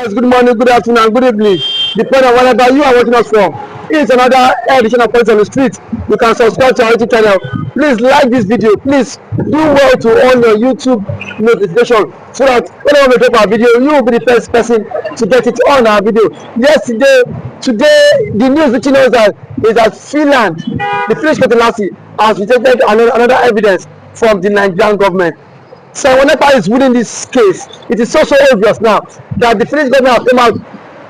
Good morning, good afternoon, and good evening. Depending on wherever you are watching us from. Here's another edition of Points on the Street. You can subscribe to our YouTube channel. Please like this video. Please do well to on your YouTube notification so that whenever we drop our video, you will be the first person to get it on our video. Today, the news reaching us is that Finland, the Finnish controversy, has rejected another evidence from the Nigerian government. Simon Ekpa is winning this case. It is so obvious now that the Finnish government has come out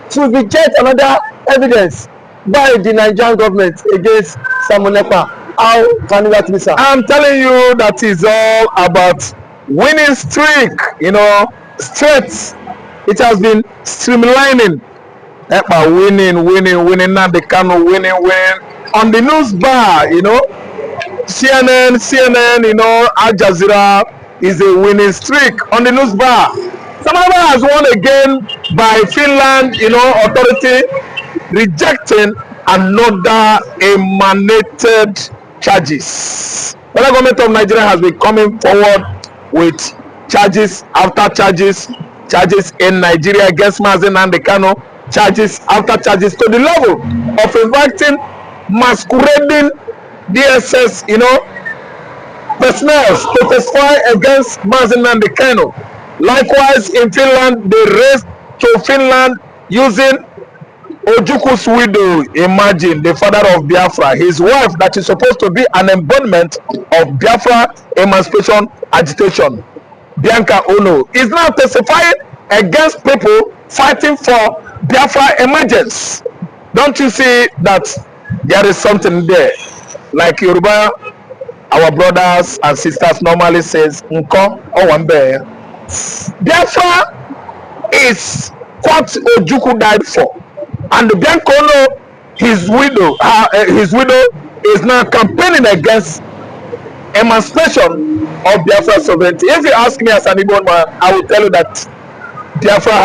to reject another evidence by the Nigerian government against Simon Ekpa. How can you answer, sir? I'm telling you that is all about winning streak. Straight. It has been streamlining. Ekpa winning, nnamdikanu winning on the news bar. CNN, Al Jazeera is a winning streak on the news bar. Somebody has won again by Finland, authority rejecting another emanated charges. The government of Nigeria has been coming forward with charges after charges in Nigeria against nnamdikanu, charges after charges to the level of inviting masquerading DSS, personnel to testify against nnamdikanu. Likewise, in Finland, they raised to Finland using Ojuku's widow. Imagine, the father of Biafra, his wife that is supposed to be an embodiment of Biafra emancipation agitation, Bianca Ono, is now testifying against people fighting for Biafra emergence. Don't you see that there is something there? Like Yoruba, our brothers and sisters normally says, Nko Owambe. Biafra is what Ojuku died for. And the Biancono, his widow is now campaigning against emancipation of Biafra sovereignty. If you ask me as an Igbo man, I will tell you that Biancono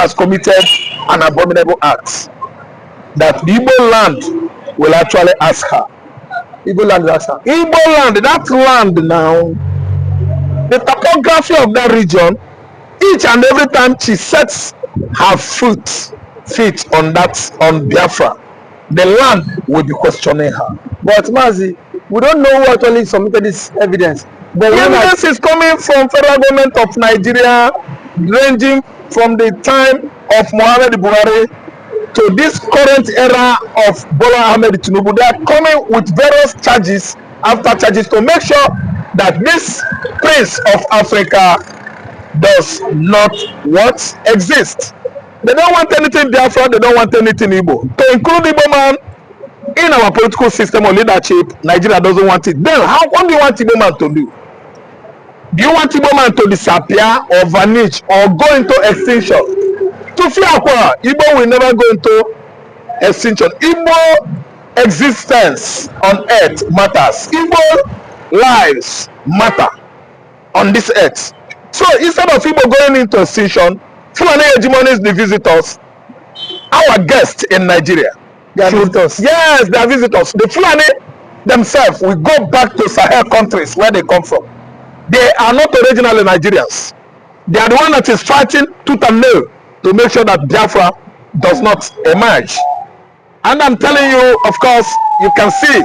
has committed an abominable act. That the Igbo land will actually ask her. Igbo land, that land now, the topography of that region, each and every time she sets her feet on Biafra, the land will be questioning her. But Mazi, we don't know who actually submitted this evidence. The evidence is coming from federal government of Nigeria, ranging from the time of Muhammad Buhari to this current era of Bola Ahmed Tinubu. They are coming with various charges after charges to make sure that this prince of Africa does not exist. They don't want anything Biafra, they don't want anything Igbo. To include Igbo man in our political system or leadership, Nigeria doesn't want it. Then what do you want Igbo man to do? Do you want Igbo man to disappear or vanish or go into extinction? To fear Igbo will never go into extinction. Igbo existence on earth matters. Igbo lives matter on this earth. So instead of Igbo going into extinction, Fulani hegemony is the visitors. Our guests in Nigeria. They are visitors. Yes, they are visitors. The Fulani themselves will go back to Sahel countries where they come from. They are not originally Nigerians. They are the one that is fighting tooth and nail to make sure that Biafra does not emerge. And I'm telling you, of course, you can see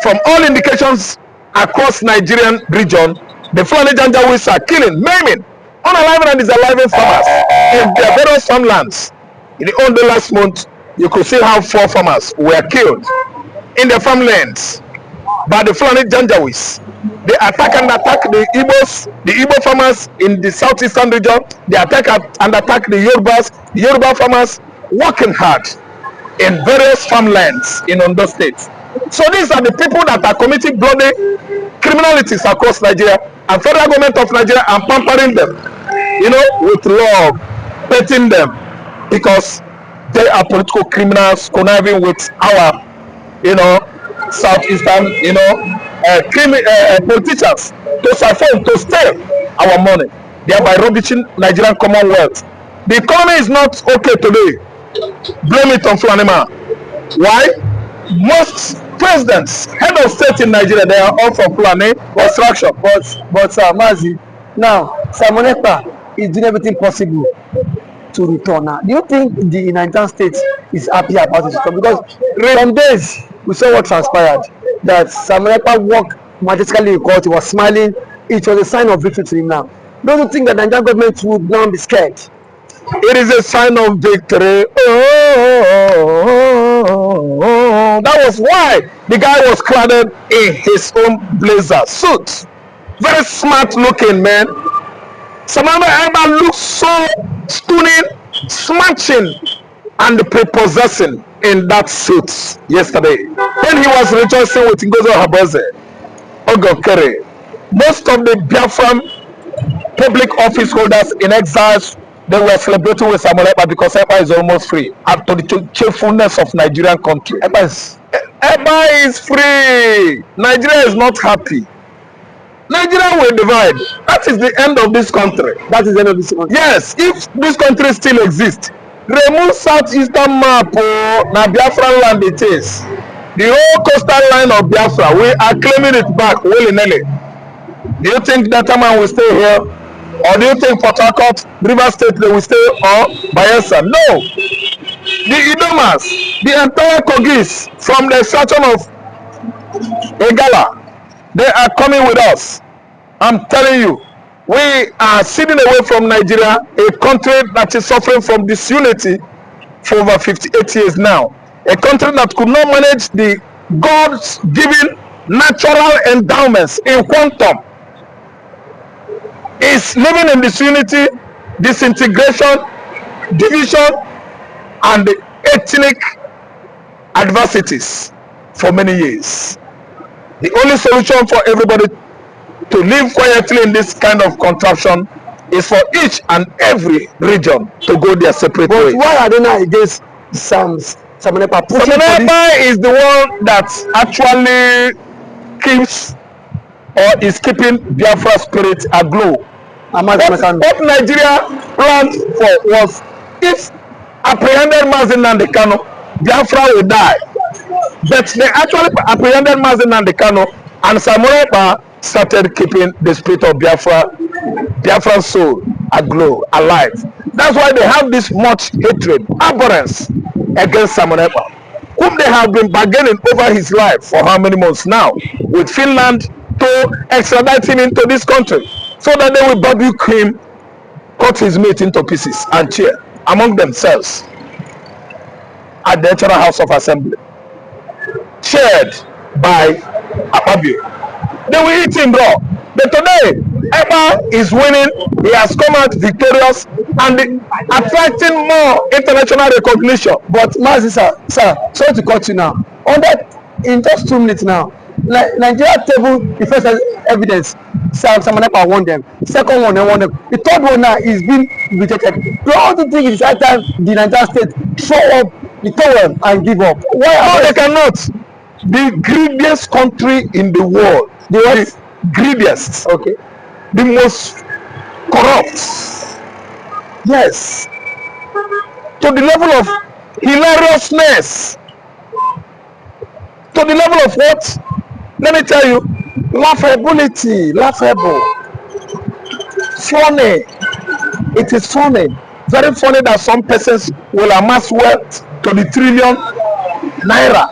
from all indications across Nigerian region, the Fulani Janjaweeds are killing, maiming, unaliving and disaliving farmers in their various farmlands. In the Ondo last month, you could see how 4 farmers were killed in their farmlands by the Fulani Janjaweeds. They attack the Igbo farmers in the southeastern region. They attack the Yoruba farmers working hard in various farmlands in Ondo State. So these are the people that are committing bloody criminalities across Nigeria, and federal government of Nigeria are pampering them, with love, petting them, because they are political criminals conniving with our, southeastern, politicians to siphon, to steal our money, thereby rubbishing Nigerian commonwealth. The economy is not okay today. Blame it on Fulani man. Why? Most presidents, head of state in Nigeria, they are all from Fulani construction. But Mazi, now Simon Ekpa is doing everything possible to return. Now, do you think the Nigerian state is happy about his return? Because some days we saw what transpired, that Simon Ekpa walked majestically in court, he was smiling, it was a sign of victory to him now. Don't you think that the Nigerian government would now be scared? It is a sign of victory. That was why the guy was clad in his own blazer suit. Very smart looking, man. Simon Ekpa looks so stunning, smashing, and prepossessing in that suit yesterday. When he was rejoicing with Ngozi Ohaboze, Ogokere, most of the Biafran public office holders in exiles, they were celebrating with Simon Ekpa because Ekpa is almost free. After the cheerfulness of Nigerian country, Ekpa is free. Nigeria is not happy. Nigeria will divide. That is the end of this country. That is the end of this country. Yes, if this country still exists, remove southeastern map. Now Biafra land it is. The whole coastal line of Biafra, we are claiming it back willy-nilly. Do you think that man will stay here? Or do you think Port Harcourt, River State, they will stay, or Bayelsa? No. The Idomas, the entire Kogis from the section of Egala, they are coming with us. I'm telling you, we are sitting away from Nigeria, a country that is suffering from disunity for over 58 years now. A country that could not manage the God's given natural endowments in quantum is living in disunity, disintegration, division, and ethnic adversities for many years. The only solution for everybody to live quietly in this kind of contraption is for each and every region to go their separate ways. But why are they not against Simon Ekpa? Simon Ekpa is the one that actually keeps or is keeping Biafra spirit aglow. What Nigeria planned for was, if apprehended nnamdikanu, Biafra will die. But they actually apprehended nnamdikanu, and Simon Ekpa started keeping the spirit of Biafra's soul aglow, alive. That's why they have this much hatred, abhorrence against Simon Ekpa, whom they have been bargaining over his life for how many months now, with Finland to extradite him into this country, so that they will barbecue him, cut his meat into pieces, and cheer among themselves at the National House of Assembly, chaired by Akpabio. They will eat him raw. But today, Ekpa is winning. He has come out victorious and attracting more international recognition. But Mazi, sir, sorry to cut you now. On that, in just 2 minutes now, Nigeria table the first evidence. Simon Ekpa won them. Second one, they won them. The third one now is being rejected. Don't you think it is high time the Nigerian state throw up the towel and give up? Why? No, they cannot. The greediest country in the world. The greediest. Okay. The most corrupt. Yes. To the level of hilariousness. To the level of what? Let me tell you, laughability, laughable, funny. It is funny, very funny that some persons will amass wealth to the trillion naira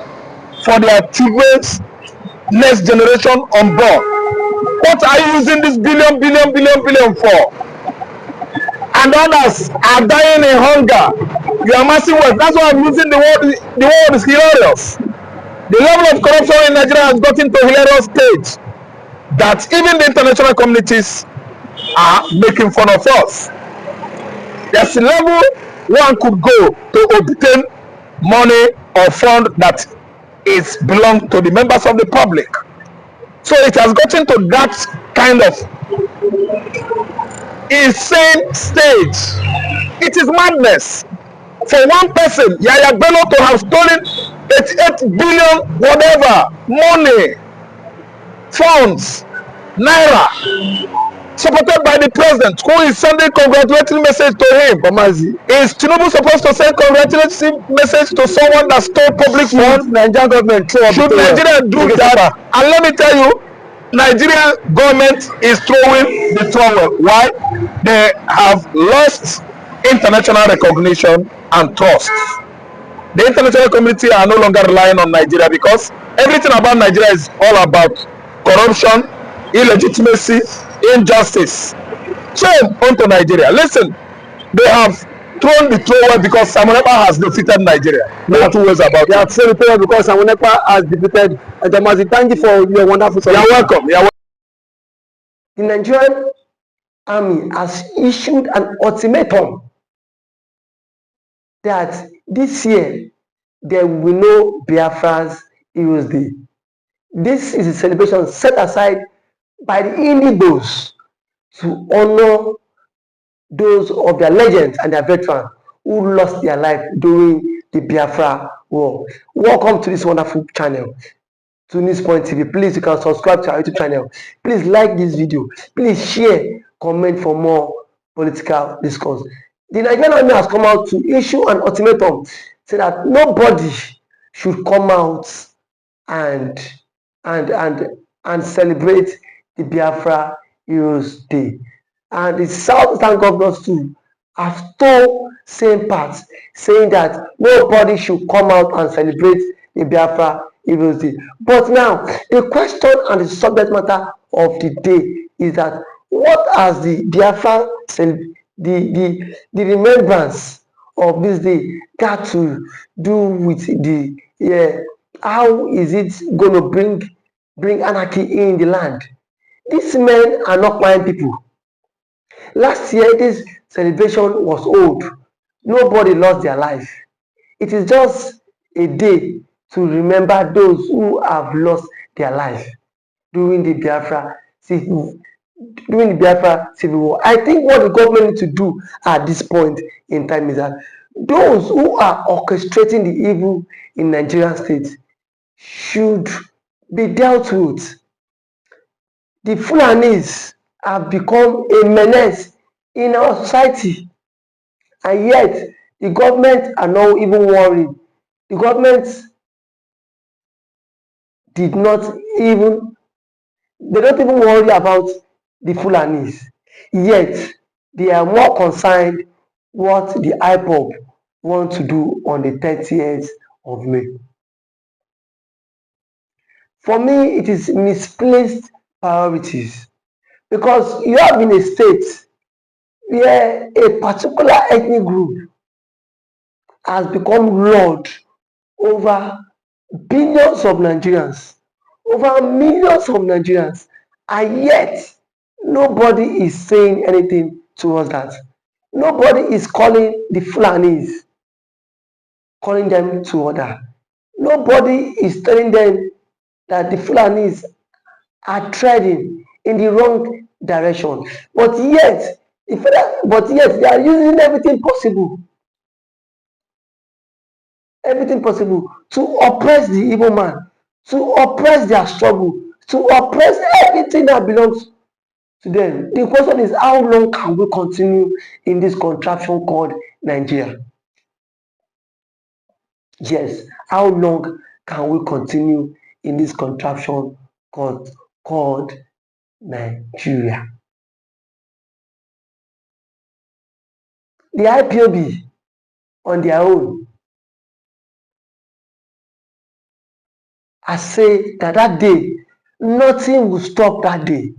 for their children's next generation unborn. What are you using this billion for? And others are dying in hunger. You are amassing wealth. That's why I'm using the word. The word is hilarious. The level of corruption in Nigeria has gotten to a hilarious stage that even the international communities are making fun of us. There's a level one could go to obtain money or fund that is belong to the members of the public. So it has gotten to that kind of insane stage. It is madness for one person, Yaya Bello, to have stolen 88 billion whatever money, funds, naira, supported by the president, who is sending congratulatory message to him. Is Tinubu supposed to send congratulatory message to someone that stole public funds? Nigerian government should Nigeria do that? And let me tell you, Nigerian government is throwing the towel. Why? They have lost international recognition and trust. The international community are no longer relying on Nigeria because everything about Nigeria is all about corruption, illegitimacy, injustice. Shame unto Nigeria. Listen, they have thrown the towel because Simon Ekpa has defeated Nigeria. No two ways about They it. have thrown the towel because Simon Ekpa has defeated Jamasi. Thank you for your wonderful You are submission. welcome. You are The Nigerian army has issued an ultimatum that this year there will be no Biafra's Heroes Day. This is a celebration set aside by the Indigbos to honor those of their legends and their veterans who lost their life during the Biafra War. Welcome to this wonderful channel, to News Point TV. Please, you can subscribe to our YouTube channel. Please like this video. Please share, comment for more political discourse. The Nigerian army has come out to issue an ultimatum saying that nobody should come out and celebrate the Biafra Heroes Day. And the Southern governors too have told same part, saying that nobody should come out and celebrate the Biafra Heroes Day. But now, the question and the subject matter of the day is that what has the Biafra, the remembrance of this day got to do with the how is it going to bring anarchy in the land? These men are not quiet people. Last year, this celebration was old. Nobody lost their life. It is just a day to remember those who have lost their life during the Biafra civil war. I think what the government needs to do at this point in time is that those who are orchestrating the evil in Nigerian state should be dealt with. The Fulanis have become a menace in our society, and yet the government are not even worried. The government did not even, they don't even worry about the Fulanis, yet they are more concerned what the IPOB want to do on the 30th of May. For me, it is misplaced priorities, because you have in a state where a particular ethnic group has become lord over billions of Nigerians, over millions of Nigerians, and yet nobody is saying anything towards that. Nobody is calling the Fulanis, calling them to order. Nobody is telling them that the Fulanis are treading in the wrong direction. But yet they are using everything possible to oppress the evil man, to oppress their struggle, to oppress everything that belongs to them. The question is, how long can we continue in this contraption called Nigeria? Yes, how long can we continue in this contraption called Nigeria? The IPOB on their own has said that day nothing will stop that day.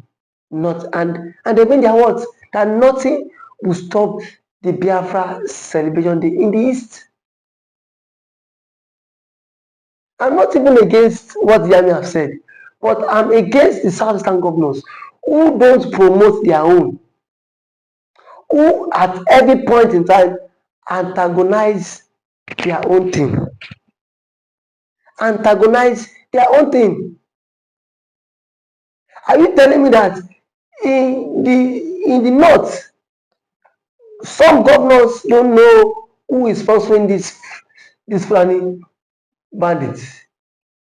And they mean their words that nothing will stop the Biafra celebration day in the East. I'm not even against what the army have said, but I'm against the Southeastern governors who don't promote their own, who at every point in time antagonize their own thing. Antagonize their own thing. Are you telling me that in the north, some governors don't know who is sponsoring this Fulani bandits?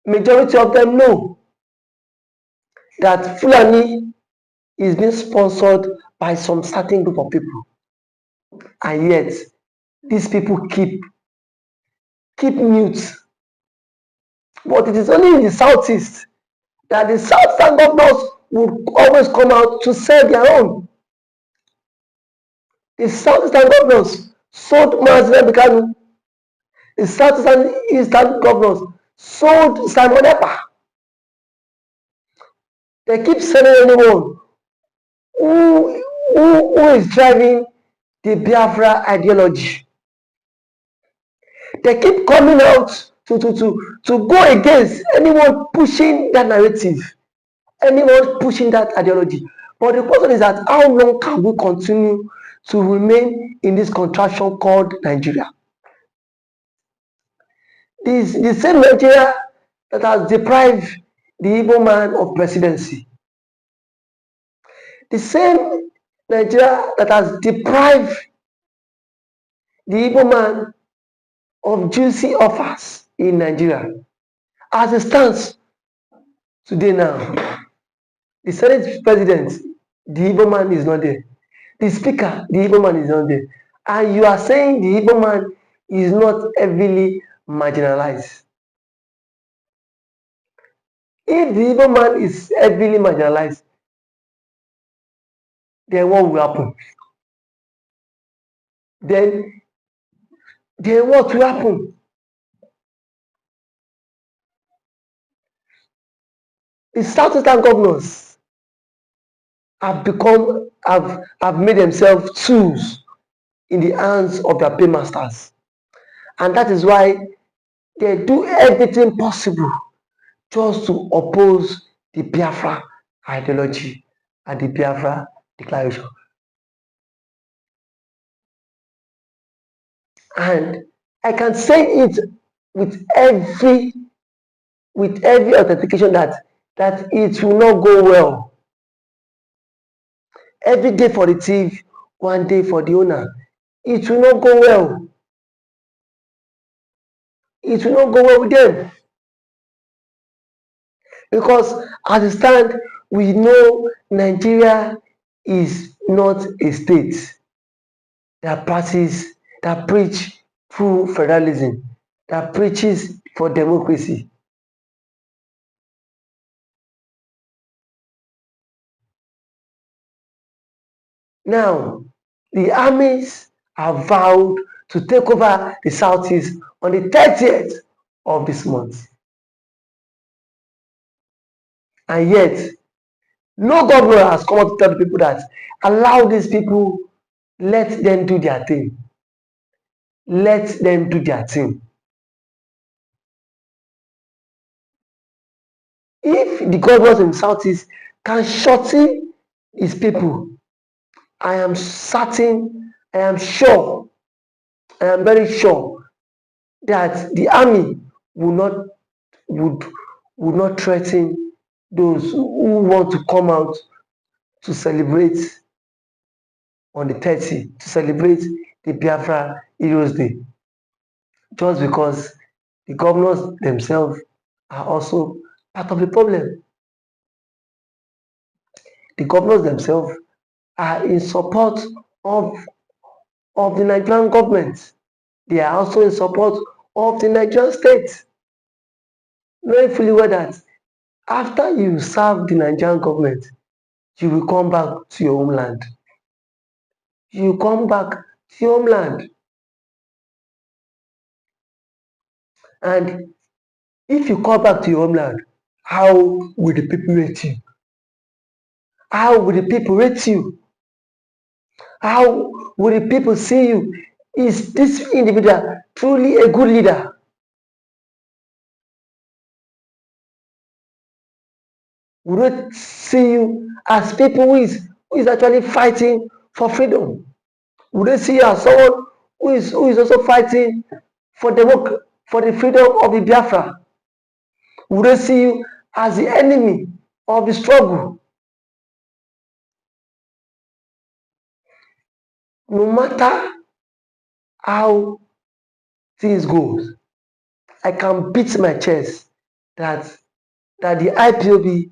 Majority of them know that Fulani is being sponsored by some certain group of people, and yet these people keep mute. But it is only in the southeast that the southern governors would always come out to sell their own. The Southeastern governors sold nnamdikanu. The Southeastern governors sold Simon Ekpa. They keep selling anyone who is driving the Biafra ideology. They keep coming out to go against anyone pushing that narrative, anyone pushing that ideology. But the question is that how long can we continue to remain in this contraction called Nigeria? This the same Nigeria that has deprived the Igbo man of presidency. The same Nigeria that has deprived the Igbo man of juicy offers in Nigeria. As it stands today now, the Senate president, the Igbo man is not there. The speaker, the Igbo man is not there. And you are saying the Igbo man is not heavily marginalized. If the Igbo man is heavily marginalized, then what will happen? Then what will happen? The Southeastern governors have made themselves tools in the hands of their paymasters. And that is why they do everything possible just to oppose the Biafra ideology and the Biafra declaration. And I can say it with every authentication that it will not go well. Every day for the thief, one day for the owner. It will not go well. It will not go well with them. Because as it stands, we know Nigeria is not a state that preach through federalism, that preaches for democracy. Now, the armies have vowed to take over the Southeast on the 30th of this month. And yet, no governor has come up to tell the people that allow these people, let them do their thing. Let them do their thing. If the governors in the Southeast can shorten his people, I am certain, I am sure, I am very sure that the army would not threaten those who want to come out to celebrate on the 30th, to celebrate the Biafra Heroes Day, just because the governors themselves are also part of the problem. The governors themselves are in support of the Nigerian government. They are also in support of the Nigerian state. Knowing fully well that after you serve the Nigerian government, you will come back to your homeland. You come back to your homeland. And if you come back to your homeland, how will the people rate you? How will the people rate you? How will the people see you? Is this individual truly a good leader? Will they see you as people who is actually fighting for freedom? Will they see you as someone who is also fighting for the freedom of the Biafra? Will they see you as the enemy of the struggle? No matter how things goes, I can beat my chest that the IPOB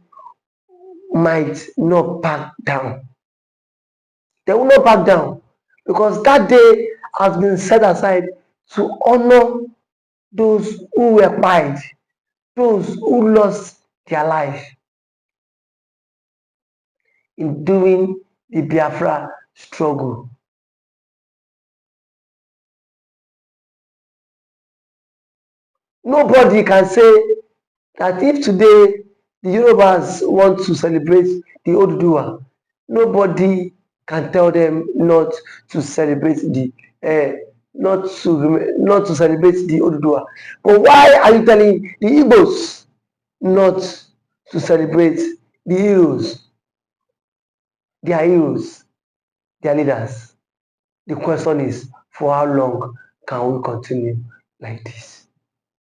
might not back down. They will not back down because that day has been set aside to honor those who were killed, those who lost their life. in doing the Biafra struggle. Nobody can say that if today the Yorubas want to celebrate the Oduduwa, nobody can tell them not to celebrate the not to celebrate the Oduduwa. But why are you telling the Igbos not to celebrate the heroes, their heroes, their leaders? The question is, for how long can we continue like this?